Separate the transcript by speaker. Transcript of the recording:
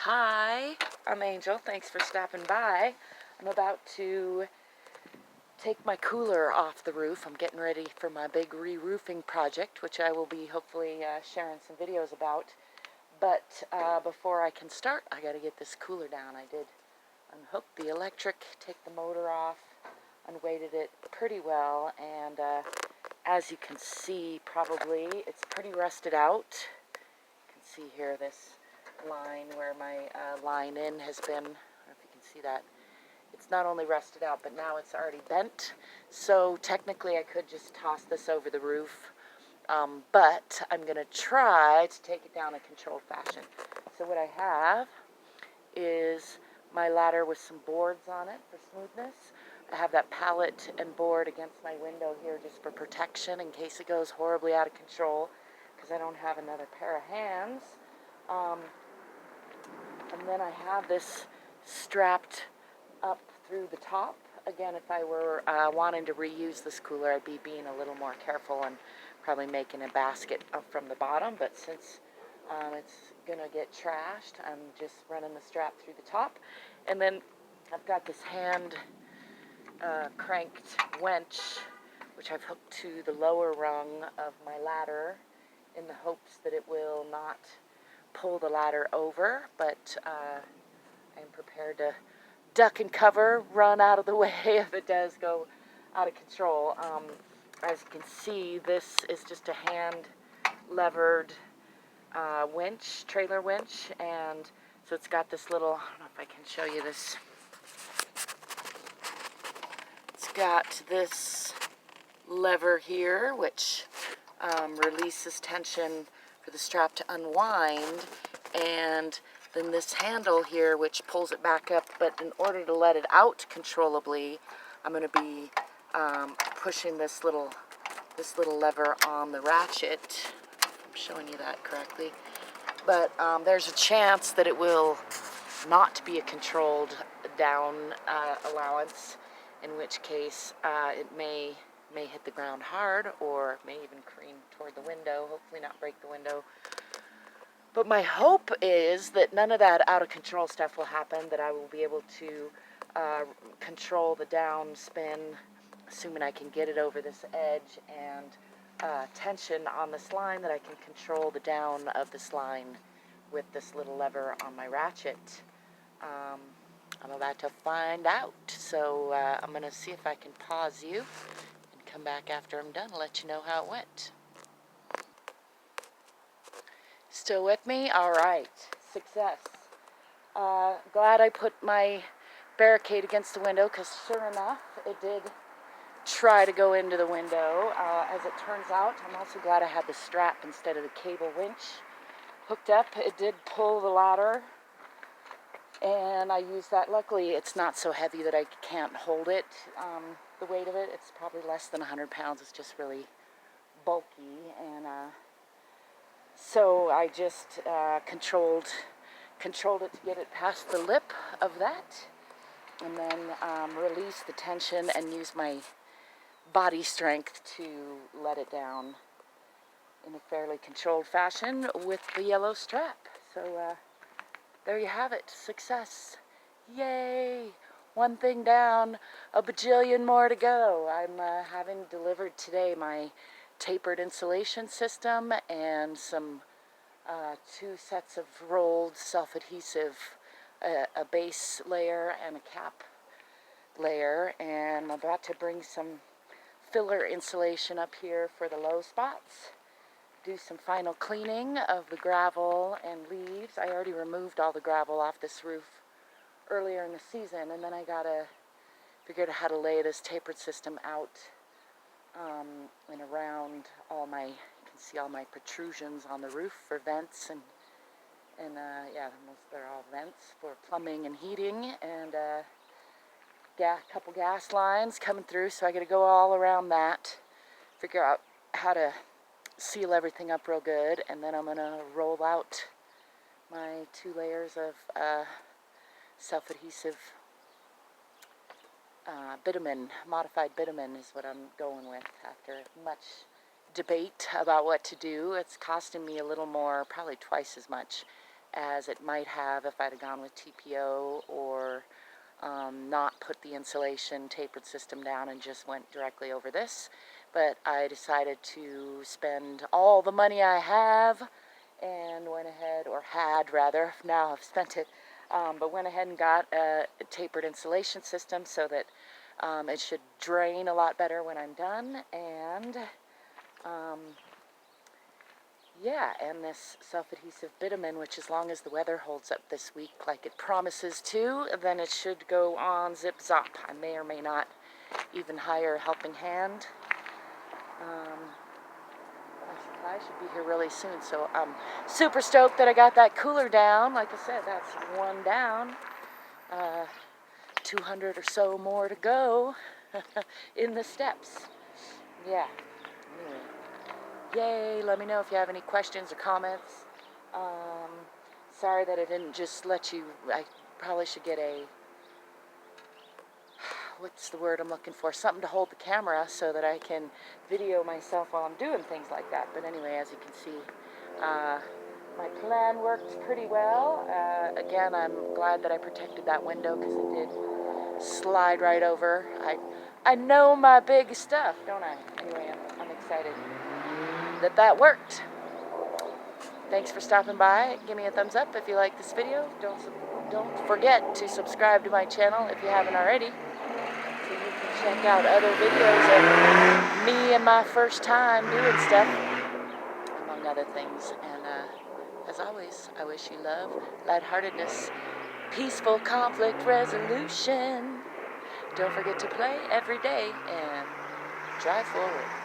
Speaker 1: Hi, I'm Angel. Thanks for stopping by. I'm about to take my cooler off the roof. I'm getting ready for my big re-roofing project, which I will be hopefully sharing some videos about. But before I can start, I got to get this cooler down. I did unhook the electric, take the motor off, unweighted it pretty well, and as you can see, probably it's pretty rusted out. You can see here this line where my line in has been. I don't know if you can see that. It's not only rusted out, but now it's already bent. So technically I could just toss this over the roof, but I'm going to try to take it down in a controlled fashion. So what I have is my ladder with some boards on it for smoothness. I have that pallet and board against my window here just for protection in case it goes horribly out of control, because I don't have another pair of hands. And then I have this strapped up through the top. Again, if I were wanting to reuse this cooler, I'd be being a little more careful and probably making a basket up from the bottom. But since it's going to get trashed, I'm just running the strap through the top. And then I've got this hand cranked winch, which I've hooked to the lower rung of my ladder in the hopes that it will not pull the ladder over, but I'm prepared to duck and cover, run out of the way if it does go out of control. As you can see, this is just a hand levered winch, trailer winch, and so it's got this little, I don't know if I can show you this, it's got this lever here which releases tension for the strap to unwind, and then this handle here which pulls it back up. But in order to let it out controllably, I'm going to be pushing this little lever on the ratchet. I'm showing you that correctly, but there's a chance that it will not be a controlled down allowance, in which case it may hit the ground hard, or may even careen toward the window, hopefully not break the window. But my hope is that none of that out of control stuff will happen, that I will be able to control the down spin, assuming I can get it over this edge, and tension on this line, that I can control the down of this line with this little lever on my ratchet. I'm about to find out, so I'm going to see if I can pause you and come back after I'm done and let you know how it went. Still with me? All right. Success. Glad I put my barricade against the window, because sure enough, it did try to go into the window. As it turns out, I'm also glad I had the strap instead of the cable winch hooked up. It did pull the ladder, and I used that. Luckily, it's not so heavy that I can't hold it. The weight of it, it's probably less than 100 pounds. It's just really bulky, and so I just controlled it to get it past the lip of that, and then release the tension and use my body strength to let it down in a fairly controlled fashion with the yellow strap. So there you have it. Success. Yay! One thing down, a bajillion more to go. I'm having delivered today my tapered insulation system and some 2 sets of rolled self-adhesive, a base layer and a cap layer, and I'm about to bring some filler insulation up here for the low spots, do some final cleaning of the gravel and leaves. I already removed all the gravel off this roof earlier in the season, and then I gotta figure out how to lay this tapered system out and around all my, you can see all my protrusions on the roof for vents, and yeah, they're all vents for plumbing and heating, and couple gas lines coming through, so I gotta go all around that, figure out how to seal everything up real good, and then I'm gonna roll out my 2 layers of self-adhesive bitumen. Modified bitumen is what I'm going with after much debate about what to do. It's costing me a little more, probably twice as much, as it might have if I'd have gone with TPO or not put the insulation tapered system down and just went directly over this. But I decided to spend all the money I have and went ahead, or had rather, now I've spent it, but went ahead and got a tapered insulation system so that it should drain a lot better when I'm done. And yeah, and this self-adhesive bitumen, which as long as the weather holds up this week like it promises to, then it should go on zip-zop. I may or may not even hire a helping hand. My supply should be here really soon, so I'm super stoked that I got that cooler down. Like I said, that's one down. 200 or so more to go in the steps. Yeah. Anyway. Yay, let me know if you have any questions or comments. Sorry that I didn't just let you, I probably should get a, what's the word I'm looking for? Something to hold the camera so that I can video myself while I'm doing things like that. But anyway, as you can see, my plan worked pretty well. Again, I'm glad that I protected that window because it did slide right over. I know my big stuff, don't I? Anyway, I'm excited that worked. Thanks for stopping by. Give me a thumbs up if you like this video. Don't forget to subscribe to my channel if you haven't already, so you can check out other videos of me and my first time doing stuff, among other things. And as always, I wish you love, lightheartedness, peaceful conflict resolution. Don't forget to play every day and drive forward.